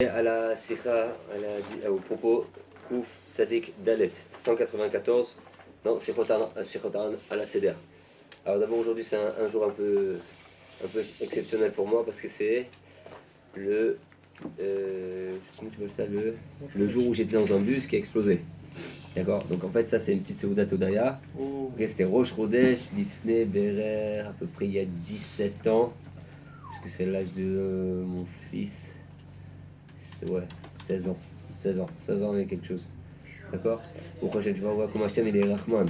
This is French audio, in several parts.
À la Sikha, au propos Kouf Tzadik Dalet 194 dans Sikhotan à la Seder. Alors d'abord aujourd'hui c'est un jour un peu exceptionnel pour moi parce que c'est le comment tu veux ça, le jour où j'étais dans un bus qui a explosé. D'accord. Donc en fait ça c'est une petite Seudat Odaya. Okay, c'était Rosh Chodesh Lifne Berer à peu près il y a 17 ans parce que c'est l'âge de mon fils. Ouais, 16 ans. 16 ans et quelque chose. D'accord. Au prochain, tu vas voir comment Hachem il est Rahman.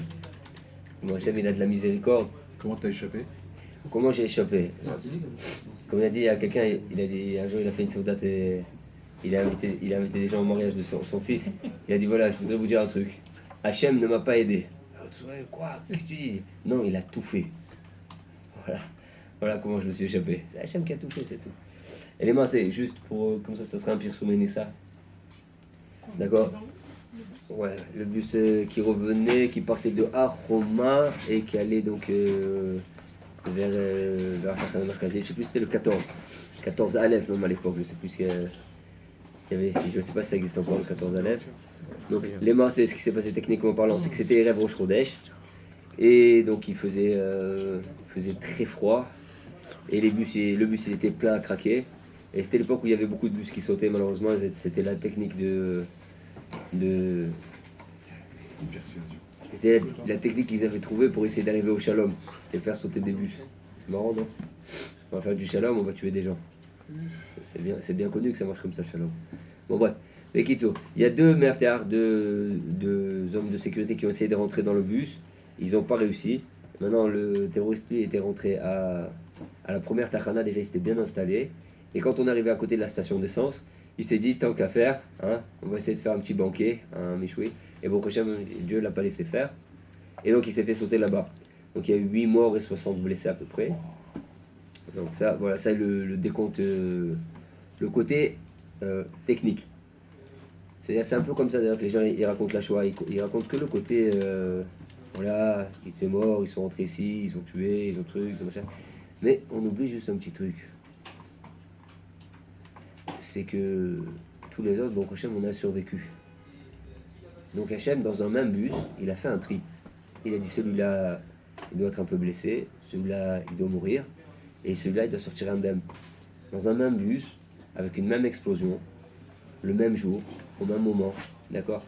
Comment Hachem il a de la miséricorde. Comment t'as échappé? Comment j'ai échappé? Comme il a dit à quelqu'un, il a dit un jour il a fait une saudate et il a invité des gens au mariage de son fils. Il a dit voilà, je voudrais vous dire un truc. Hachem ne m'a pas aidé. Quoi? Qu'est-ce que tu dis? Non, il a tout fait. Voilà comment je me suis échappé. C'est Hachem qui a tout fait, c'est tout. Et les mains, c'est juste pour. Comme ça sera un pire ça. D'accord. Ouais, le bus qui revenait, qui partait de Aroma et qui allait donc vers Tachana Merkazit. Je sais plus si c'était le 14 Aleph même à l'époque, je sais plus s'il y avait ici, je sais pas si ça existe encore le 14 Aleph. Donc les mains, c'est ce qui s'est passé techniquement parlant, c'est que c'était Erev Rosh Chodesh et donc il faisait très froid et le bus il était plein à craquer. Et c'était l'époque où il y avait beaucoup de bus qui sautaient, malheureusement, c'était la technique c'était la technique qu'ils avaient trouvée pour essayer d'arriver au shalom et faire sauter des bus. C'est marrant, non? On va faire du shalom, on va tuer des gens. C'est bien connu que ça marche comme ça, le shalom. Bon, bref. Mais Kitso, il y a deux mertards, deux hommes de sécurité qui ont essayé de rentrer dans le bus. Ils n'ont pas réussi. Maintenant, le terroriste, lui, était rentré à la première Tachana. Déjà, il s'était bien installé. Et quand on arrivait à côté de la station d'essence, il s'est dit, tant qu'à faire, hein, on va essayer de faire un petit banquet, un michoui. Et bon, Dieu ne l'a pas laissé faire. Et donc, il s'est fait sauter là-bas. Donc, il y a eu 8 morts et 60 blessés à peu près. Donc, ça, voilà, ça est le décompte, le côté technique. C'est un peu comme ça d'ailleurs que les gens ils racontent la Shoah. Ils racontent que le côté, voilà, il s'est mort, ils sont rentrés ici, ils ont tué, ils ont truc, ils ont machin. Mais on oublie juste un petit truc. C'est que tous les autres, bon, Hachem, on a survécu. Donc Hachem, dans un même bus, il a fait un tri. Il a dit celui-là, il doit être un peu blessé, celui-là, il doit mourir, et celui-là, il doit sortir indemne. Dans un même bus, avec une même explosion, le même jour, au même moment, d'accord?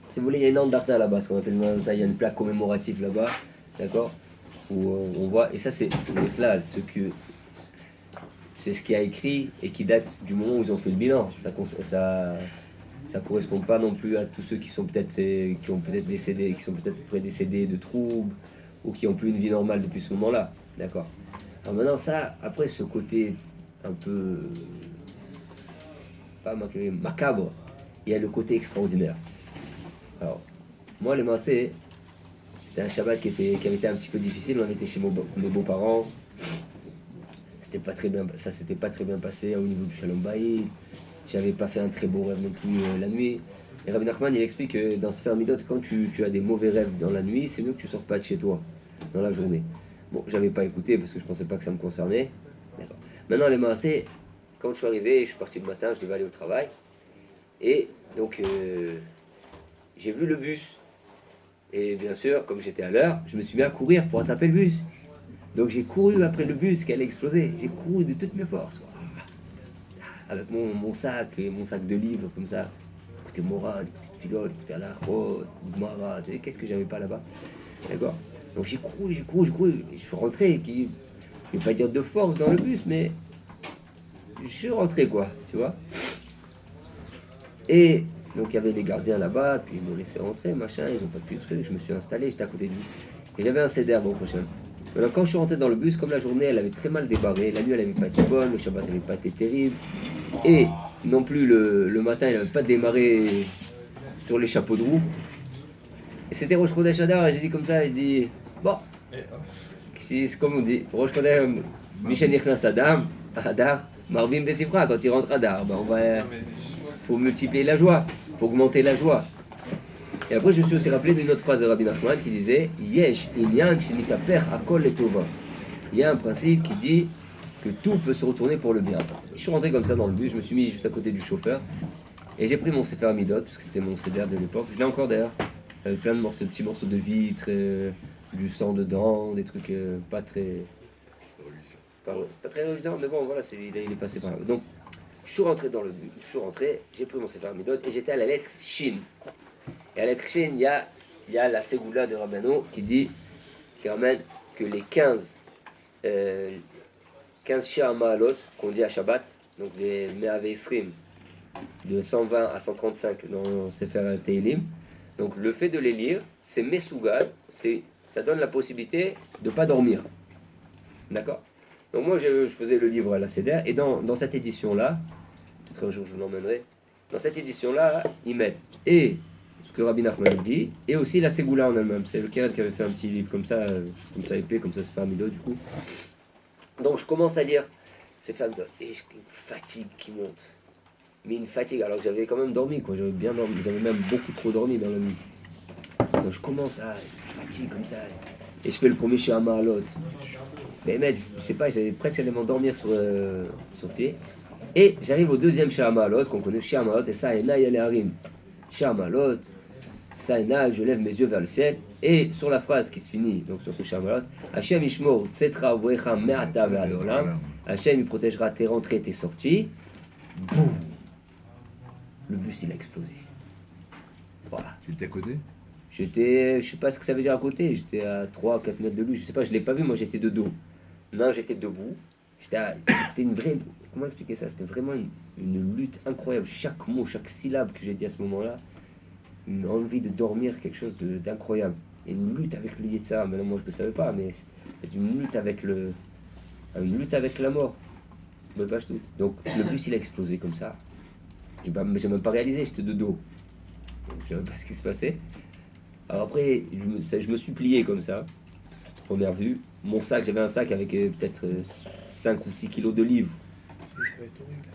Si vous voulez, il y a une andarta là-bas, ce qu'on appelle une andarta, il y a une plaque commémorative là-bas, d'accord? Où on voit, et ça c'est là, c'est ce qui a écrit et qui date du moment où ils ont fait le bilan. Ça correspond pas non plus à tous ceux qui ont peut-être décédé, qui sont peut-être prédécédés de troubles ou qui ont plus une vie normale depuis ce moment-là, d'accord? Alors maintenant ça, après ce côté un peu pas macabre, il y a le côté extraordinaire. Alors moi les Massés, c'était un Shabbat qui avait été un petit peu difficile. On était chez mes beaux-parents. Ça s'était pas très bien passé au niveau du Shalom Bayit. J'avais pas fait un très beau rêve non plus la nuit. Et Rabbi Nachman il explique que dans ce Midot, quand tu as des mauvais rêves dans la nuit, c'est mieux que tu sortes pas de chez toi dans la journée. Bon, j'avais pas écouté parce que je pensais pas que ça me concernait. D'accord. Maintenant les Maasé, quand je suis arrivé, je suis parti le matin, je devais aller au travail. Et donc j'ai vu le bus. Et bien sûr, comme j'étais à l'heure, je me suis mis à courir pour attraper le bus. Donc j'ai couru après le bus qui allait exploser. J'ai couru de toutes mes forces. Avec mon sac de livres comme ça. Écoutez Moral, écoutez Philol, écoutez Alachot, Mara, qu'est-ce que j'avais pas là-bas? D'accord. Donc j'ai couru. Et je suis rentré, je ne vais pas dire de force dans le bus, mais je suis rentré quoi, tu vois. Et donc il y avait les gardiens là-bas, puis ils m'ont laissé rentrer, machin, ils n'ont pas pu truc, je me suis installé, j'étais à côté de lui. Et j'avais un CDR bon prochain. Alors quand je suis rentré dans le bus, comme la journée elle avait très mal débarré, la nuit elle n'avait pas été bonne, le Shabbat n'avait pas été terrible, et non plus le matin il n'avait pas démarré sur les chapeaux de roue. Et c'était Rosh Chodesh Adar, et j'ai dit comme ça, j'ai dit, bon, c'est comme on dit, Rosh Chodesh, Mishen Nichnas Adar, Marvim Besifra, quand il rentre Adar, ben faut multiplier la joie, faut augmenter la joie. Et après, je me suis aussi rappelé d'une autre phrase de Rabbi Nachman qui disait Yesh inyan shenitaper akol letova. Il y a un principe qui dit que tout peut se retourner pour le bien. Je suis rentré comme ça dans le bus, je me suis mis juste à côté du chauffeur et j'ai pris mon Sefer Amidot, parce que c'était mon CDR de l'époque. Je l'ai encore d'ailleurs, avec plein de morceaux, petits morceaux de vitre, du sang dedans, des trucs pas très. Pas très réalisant, mais bon, voilà, il est passé par là. Donc, je suis rentré dans le bus, j'ai pris mon Sefer Amidot et j'étais à la lettre Shin. Et à la lettre Shin, il y a la Ségoula de Rabbano qui ramène que les 15 Shia Ma'alot qu'on dit à Shabbat, donc les Me'ave Esrim, de 120 à 135 dans Sefer Teilim. Donc le fait de les lire, c'est Mesougal, ça donne la possibilité de ne pas dormir. D'accord. Donc moi je faisais le livre à la CEDER, et dans cette édition-là, peut-être un jour je vous l'emmènerai, dans cette édition-là, ils mettent et ce que Rabbi Nachman dit, et aussi la Ségoula en elle-même. C'est le Keren qui avait fait un petit livre comme ça épais, comme ça se fait Amido du coup. Donc je commence à lire ces femmes et une fatigue qui monte. Mais une fatigue, alors que j'avais quand même dormi, quoi. J'avais bien dormi, j'avais même beaucoup trop dormi dans la nuit. Donc je commence à une fatigue comme ça. Et je fais le premier chez Amalot. Mais mec, je sais pas, j'avais presque allé m'endormir sur pied. Et j'arrive au deuxième chez Amalot, qu'on connaît chez Amalot, et ça, et là, il y a les harim. Chez Amalot, ça, et là, je lève mes yeux vers le ciel. Et sur la phrase qui se finit, donc sur ce chez Amalot, Hachem Ishmor, Tsetra, Voecha, Me'ata, Ve'adolam. Hachem, il protégera tes rentrées et tes sorties. Boum! Le bus, il a explosé. Voilà. Tu étais à côté? Je sais pas ce que ça veut dire à côté, j'étais à 3-4 mètres de lui, je sais pas, je l'ai pas vu, moi j'étais de dos. Non, j'étais debout. C'était une vraie. Comment expliquer ça? C'était vraiment une lutte incroyable. Chaque mot, chaque syllabe que j'ai dit à ce moment-là, une envie de dormir, quelque chose d'incroyable. Et une lutte avec le Yetzirah. Maintenant, moi je le savais pas, mais c'est une lutte avec la mort. Je me doute. Donc le bus il a explosé comme ça. J'ai même pas réalisé, j'étais de dos. Donc, je sais même pas ce qui se passait. Alors après, je me suis plié comme ça, première vue. Mon sac, j'avais un sac avec peut-être 5 ou 6 kilos de livres.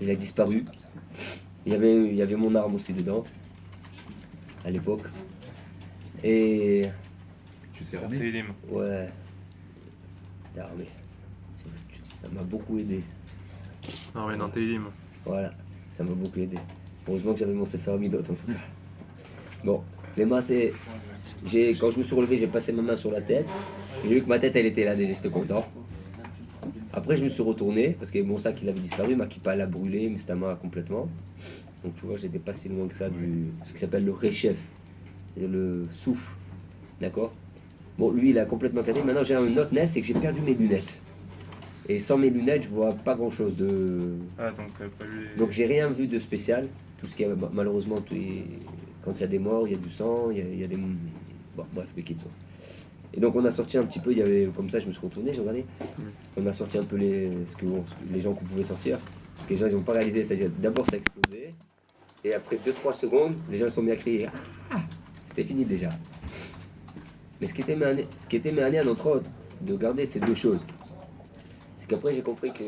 Il a disparu. Il y avait mon arme aussi dedans, à l'époque. Et... Tu t'es armé? Ouais, armé. Ça m'a beaucoup aidé. Ah ouais, dans Teilim. Voilà, ça m'a beaucoup aidé. Heureusement que j'avais mon Sefer Midot en tout cas. Bon, les mains c'est... Quand je me suis relevé, j'ai passé ma main sur la tête. J'ai vu que ma tête elle était là déjà, j'étais content. Après je me suis retourné, parce que mon sac il avait disparu, ma kippa elle a brûlé, mais c'était à moi complètement. Donc tu vois, j'étais pas si loin que ça ce qui s'appelle le réchef, le souffle. D'accord. Bon, lui il a complètement cassé. Maintenant j'ai un autre nez, c'est que j'ai perdu mes lunettes. Et sans mes lunettes, je vois pas grand chose de. Ah, donc t'as pas vu les... Donc j'ai rien vu de spécial. Tout ce qui est malheureusement, quand il y a des morts, il y a du sang, il y a des. Bon, bref, les kids sont. Et donc on a sorti un petit peu, il y avait comme ça, je me suis retourné, j'ai regardé. On a sorti un peu les gens qu'on pouvait sortir. Parce que les gens ils n'ont pas réalisé, c'est-à-dire d'abord ça a explosé. Et après 2-3 secondes, les gens se sont mis à crier. Ah, c'était fini déjà. Mais ce qui était mené à notre autre de garder ces deux choses. C'est qu'après j'ai compris que,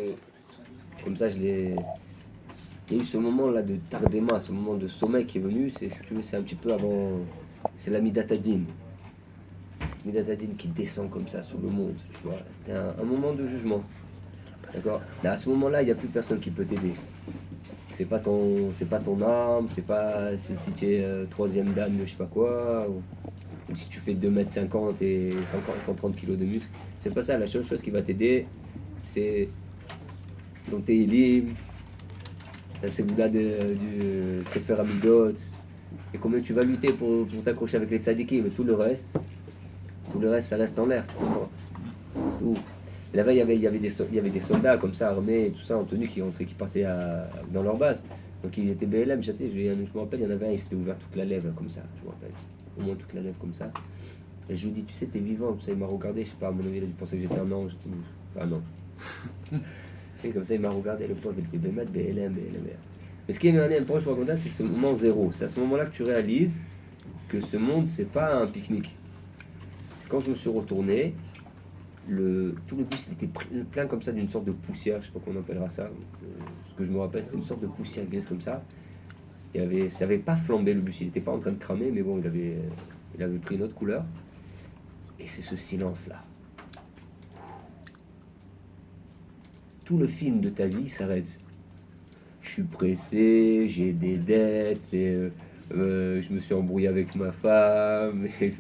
comme ça il y a eu ce moment là de tardement, ce moment de sommeil qui est venu, c'est un petit peu avant, c'est la Midatadine. Cette Midatadine qui descend comme ça sur le monde, tu vois. C'était un moment de jugement, d'accord. Mais à ce moment-là, il n'y a plus personne qui peut t'aider. C'est pas ton âme, c'est pas si tu es troisième dame de je sais pas quoi, ou si tu fais 2,50 m et 130 kg de muscle. C'est pas ça, la seule chose qui va t'aider, c'est ton Teilim, la Ségoula du Sefer Amidot, et combien tu vas lutter pour t'accrocher avec les tzadikim, mais tout le reste, ça reste en l'air, tu comprends. Tout. Et là-bas, il y avait des soldats comme ça, armés, et tout ça, en tenue, qui partaient dans leur base. Donc ils étaient BLM, je me rappelle, il y en avait un, il s'était ouvert toute la lèvre comme ça, je me rappelle. Au moins toute la lèvre comme ça. Et je lui dis, tu sais, t'es vivant, tout ça, il m'a regardé, je sais pas, à mon avis, il a dû penser que j'étais un ange, enfin non. Et comme ça, il m'a regardé, le pauvre, il était BLM. Mais ce qui est mené un proche, je raconte, c'est ce moment zéro. C'est à ce moment-là que tu réalises que ce monde, c'est pas un pique-nique. C'est quand je me suis retourné, tout le bus il était plein comme ça d'une sorte de poussière, je sais pas comment on appellera ça. Ce que je me rappelle, c'est une sorte de poussière grise comme ça. Ça avait pas flambé le bus, il était pas en train de cramer, mais bon, il avait pris une autre couleur. Et c'est ce silence-là. tout le film de ta vie s'arrête. Je suis pressé, j'ai des dettes, je me suis embrouillé avec ma femme, et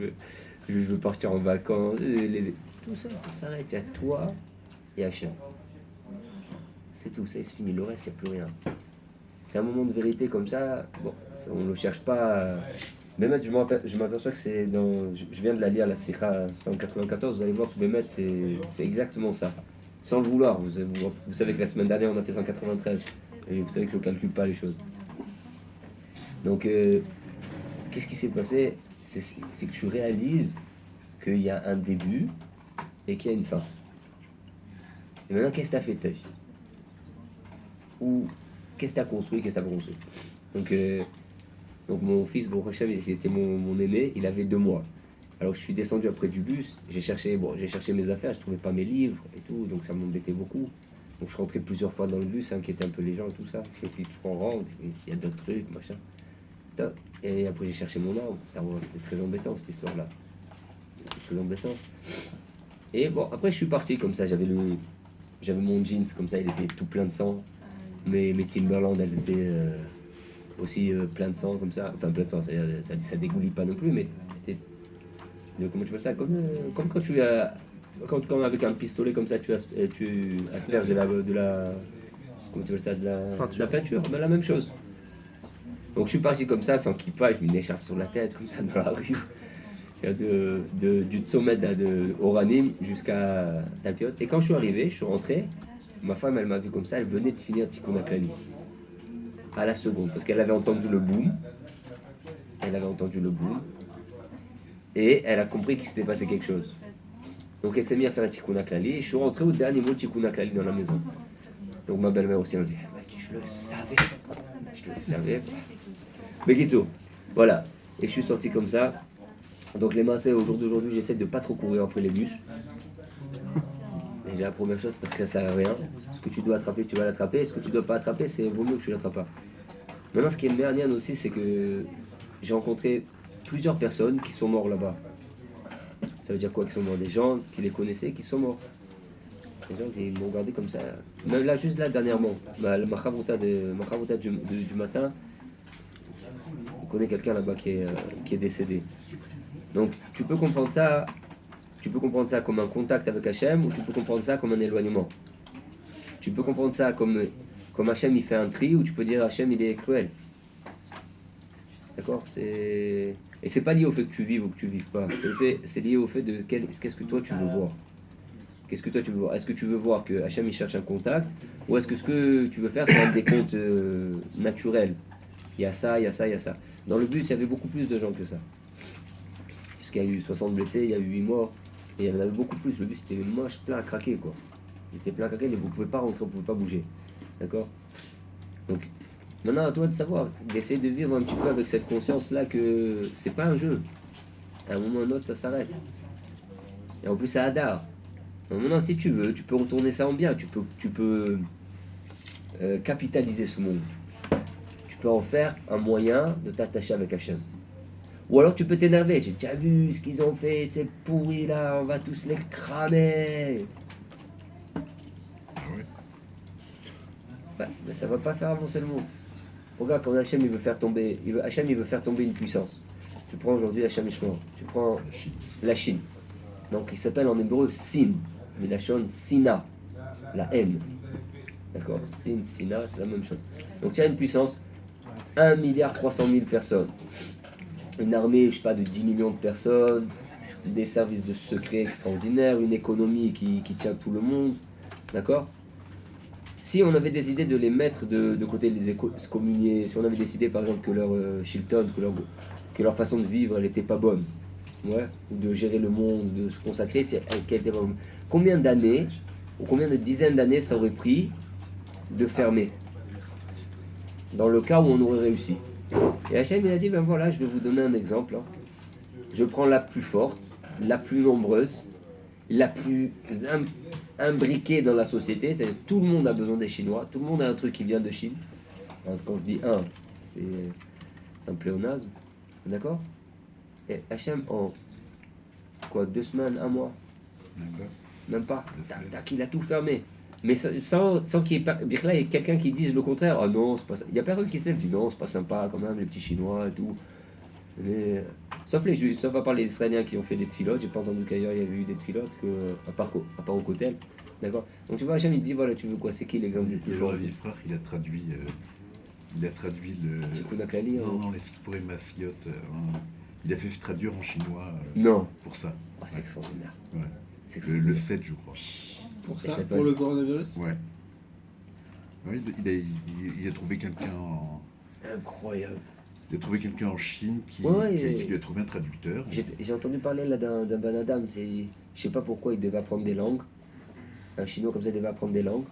je veux partir en vacances. Tout ça, ça s'arrête. Il y a toi et Hachem. C'est tout, ça se finit. Le reste, il n'y a plus rien. C'est un moment de vérité comme ça. Bon, on ne le cherche pas. Mais je m'aperçois que c'est dans. Je viens de la lire, la Sikha 194. Vous allez voir que Bémet, c'est exactement ça. Sans le vouloir. Vous savez que la semaine dernière, on a fait 193. Et vous savez que je ne calcule pas les choses. Donc, qu'est-ce qui s'est passé? C'est que tu réalises qu'il y a un début et qu'il y a une fin. Et maintenant, qu'est-ce que tu as fait de ta vie? Ou qu'est-ce que tu as construit, qu'est-ce que tu as pas construit? Donc mon fils, bon, il était mon aîné, il avait 2 mois. Alors je suis descendu après du bus, j'ai cherché mes affaires, je ne trouvais pas mes livres et tout, donc ça m'embêtait beaucoup. Donc je rentrais plusieurs fois dans le bus, ça inquiétait un peu les gens et tout ça. Et puis tu rentres, s'il y a d'autres trucs, machin. Et après j'ai cherché mon arme, c'était très embêtant cette histoire-là. Très embêtant. Et bon, après je suis parti comme ça, j'avais mon jeans comme ça, il était tout plein de sang. Mes Timberland, elles étaient aussi plein de sang comme ça. Enfin plein de sang, ça dégoulit pas non plus, mais c'était... Comment tu vois ça? Comme quand tu as... Quand avec un pistolet comme ça, tu asperges de la comment tu vois ça, de la peinture, ben, la même chose. Donc je suis parti comme ça, sans kippa, je mets une écharpe sur la tête, comme ça, dans la rue. Du sommet de Oranim jusqu'à Tapiot. Et quand je suis arrivé, je suis rentré, ma femme, elle m'a vu comme ça, elle venait de finir Tikkun HaKlali. À la seconde, parce qu'elle avait entendu le boom. Et elle a compris qu'il s'était passé quelque chose. Donc elle s'est mise à faire un Tikkun HaKlali, et je suis rentré au dernier mot de Tikkun HaKlali dans la maison. Donc ma belle-mère aussi, elle m'a dit, je le savais. Mais Gitzo, voilà. Et je suis sorti comme ça. Donc les massés, au jour d'aujourd'hui, j'essaie de pas trop courir après les bus. Et la première chose, parce que ça sert à rien. Ce que tu dois attraper, tu vas l'attraper. Ce que tu dois pas attraper, c'est vaut mieux que tu l'attrapes pas. Maintenant, ce qui est merdique aussi, c'est que j'ai rencontré plusieurs personnes qui sont morts là-bas. Ça veut dire quoi, qui sont morts? Des gens qui les connaissaient, qui sont morts. Des gens qui m'ont regardé comme ça. Même là, juste là, dernièrement, ma chavruta du matin, on connaît quelqu'un là-bas qui est décédé. Donc, tu peux comprendre ça comme un contact avec Hachem, ou tu peux comprendre ça comme un éloignement. Tu peux comprendre ça comme Hachem il fait un tri, ou tu peux dire Hachem il est cruel. D'accord? Et c'est pas lié au fait que tu vives ou que tu vives pas. C'est lié au fait de qu'est-ce que toi tu veux voir. Qu'est-ce que toi tu veux voir? Est-ce que tu veux voir que Hachem il cherche un contact, ou est-ce que ce que tu veux faire c'est un décompte naturel? Il y a ça, il y a ça, il y a ça. Dans le bus, il y avait beaucoup plus de gens que ça. Puisqu'il y a eu 60 blessés, il y a eu 8 morts, et il y en avait beaucoup plus. Le bus était moche, plein à craquer, quoi. Il était plein à craquer, mais vous ne pouvez pas rentrer, vous ne pouvez pas bouger. D'accord? Donc, maintenant, à toi de savoir, d'essayer de vivre un petit peu avec cette conscience-là que c'est pas un jeu. À un moment ou à un autre, ça s'arrête. Et en plus, ça adore. Maintenant, si tu veux, tu peux retourner ça en bien. Tu peux capitaliser ce monde. Tu peux en faire un moyen de t'attacher avec Hachem. Ou alors tu peux t'énerver. Tu as vu ce qu'ils ont fait, c'est pourri là, on va tous les cramer. Oui. Bah, mais ça va pas faire avancer le monde. Regarde, quand Hachem il veut faire tomber une puissance. Tu prends aujourd'hui Hachem Ishmael, tu prends la Chine. Donc il s'appelle en hébreu Sin, mais la Shon Sina, la haine. D'accord? Sin, Sina, c'est la même chose. Donc tu as une puissance, 1,3 milliard personnes. Une armée, je sais pas, de 10 millions de personnes, des services de secret extraordinaires, une économie qui tient tout le monde. D'accord? Si on avait décidé de les mettre de côté, de les excommunier, si on avait décidé par exemple que leur Shilton, que leur façon de vivre, elle n'était pas bonne, ouais, ou de gérer le monde, de se consacrer, qu'elle était pas bonne. Combien d'années, ou combien de dizaines d'années ça aurait pris de fermer? Dans le cas où on aurait réussi. Et Hachem il a dit, ben voilà, je vais vous donner un exemple. Je prends la plus forte, la plus nombreuse, la plus imbriquée dans la société, c'est tout le monde a besoin des Chinois, tout le monde a un truc qui vient de Chine. Alors, quand je dis un, c'est un pléonasme, d'accord? Et Hachem en quoi, 2 semaines, 1 mois, même pas, tac, il a tout fermé. Mais sans qu'il y ait, il y ait quelqu'un qui dise le contraire. Ah non, c'est pas ça. Il y a personne qui se lève et dit non, c'est pas sympa quand même, les petits Chinois et tout. Mais, sauf les Juifs, sauf à part les Israéliens qui ont fait des tfilotes. J'ai pas entendu qu'ailleurs il y avait eu des tfilotes, à part au Kotel. D'accord. Donc tu vois, Hachem il dit voilà, tu veux quoi? C'est qui l'exemple du plus Et le fort? Ravi Frère, il a traduit le. Tikkun HaKlali, hein. Non, les Sipurim Massiot. Il a fait traduire en chinois Non. pour ça. Ah, c'est extraordinaire. Ouais. C'est Le extraordinaire. 7, je crois. Pour Et ça, ça peut pour être- le coronavirus. Ouais. Ouais, il a trouvé quelqu'un en. Incroyable. Il a trouvé quelqu'un en Chine Ouais, qui lui a trouvé un traducteur. J'ai entendu parler là d'un Ben Adam, je sais pas pourquoi il devait apprendre des langues. Un chinois comme ça il devait apprendre des langues.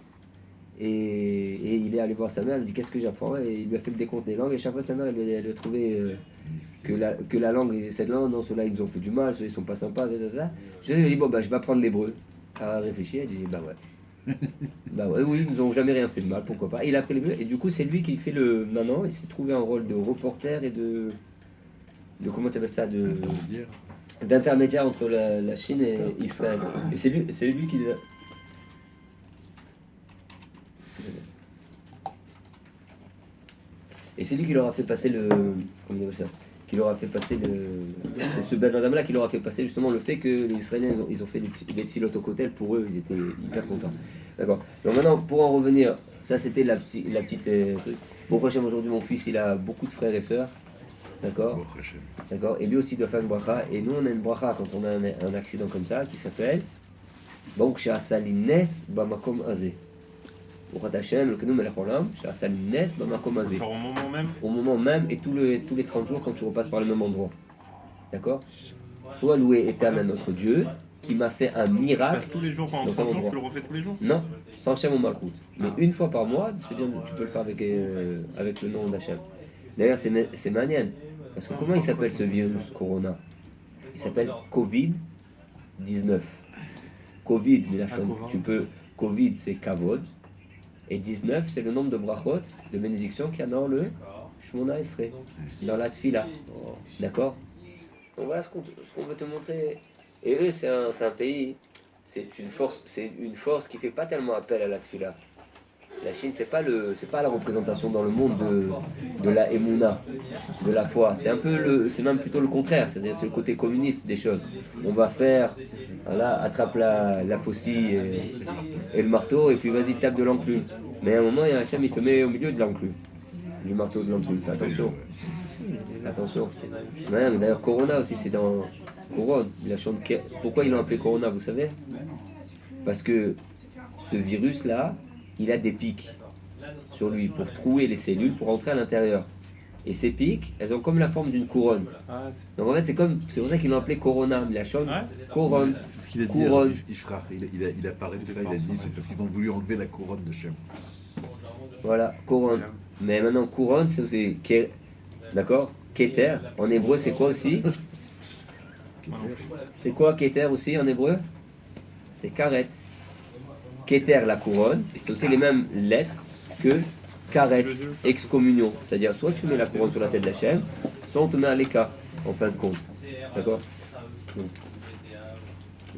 Et il est allé voir sa mère, il lui dit qu'est-ce que j'apprends? Et il lui a fait le décompte des langues. Et chaque fois sa mère elle lui a trouvé que la langue, et cette langue, non, ceux-là ils nous ont fait du mal, ceux-là ils sont pas sympas, etc. Je lui ai dit bon bah je vais apprendre l'hébreu. Elle a réfléchi, elle dit bah ouais. Bah ouais, oui, ils nous ont jamais rien fait de mal, pourquoi pas. Et il a appris l'hébreu et du coup c'est lui qui fait le. Maintenant il s'est trouvé un rôle de reporter et de comment tu appelles ça, d'intermédiaire entre la Chine et Israël. Et c'est lui qui. Et c'est lui qui leur a fait passer le. Comment on appelle ça? Qui leur a fait passer le. C'est ce Ben Adam là qui leur a fait passer justement le fait que les Israéliens ils ont fait des tfilotes au Kotel, pour eux ils étaient hyper contents. D'accord. Donc maintenant pour en revenir, ça c'était la petite truc. Bon prochain aujourd'hui mon fils il a beaucoup de frères et sœurs. D'accord. Baruch Hashem. D'accord. Et lui aussi doit faire une bracha. Et nous on a une bracha quand on a un accident comme ça qui s'appelle Baruch she'asalines bamakom azeh. Baruch Hashem, le Kenu Melech Olam, she'asalines bamakom azeh. Faire au moment même. Au moment même et tous les 30 jours quand tu repasses par le même endroit. D'accord. Sois loué éternel notre Dieu qui m'a fait un Tu miracle. passes tous les jours pendant Dans 30 un jours, endroit. tu le refais tous les jours. Non, sans Hachem ou Malchut. Mais une fois par mois, c'est bien, tu peux le faire avec le nom d'Hachem. D'ailleurs, c'est manienne. Parce que comment il s'appelle ce virus Corona? Il s'appelle Covid-19. Covid, mais tu peux. Covid, c'est Kavod. Et 19, c'est le nombre de brachot, de bénédictions qu'il y a dans le Shmona Esrei, dans la Tfila. D'accord? Donc voilà ce qu'on veut te montrer. Et eux, c'est un pays, c'est une force qui fait pas tellement appel à la Tfila. La Chine, c'est pas la représentation dans le monde de la Emouna, de la foi. C'est même plutôt le contraire. C'est-à-dire c'est le côté communiste des choses. On va faire, voilà, attrape la faucille et le marteau et puis vas-y tape de l'enclume. Mais à un moment, il y a un Hachem, il te met au milieu de l'enclume, du marteau de l'enclume. Fais attention. Attention. D'ailleurs, Corona aussi, c'est dans Couronne. Pourquoi ils l'ont appelé Corona, vous savez? Parce que ce virus-là, il a des pics sur lui pour trouer les cellules, pour entrer à l'intérieur. Et ces pics, elles ont comme la forme d'une couronne. Ah, Donc en fait, c'est pour ça qu'ils l'ont appelé Corona, mais la chose, Ouais. couronne. C'est ce qu'il a dit Couronne. à Ifrach. Il a parlé de ça, il a dit c'est parce qu'ils ont voulu enlever la couronne de Shem. Voilà, couronne. Mais maintenant, couronne, c'est aussi. D'accord? Keter, en hébreu, c'est quoi aussi? C'est quoi Keter aussi en hébreu? C'est karet. Keter, la couronne, c'est aussi les mêmes lettres que karet, excommunion. C'est-à-dire, soit tu mets la couronne sur la tête d'Hachem, soit on te met à l'écart, en fin de compte. D'accord?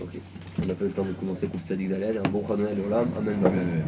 Ok. On n'a pas eu le temps de commencer Kouf Tzadik Daled. Un bon Chanoël Olam. Amen. Amen.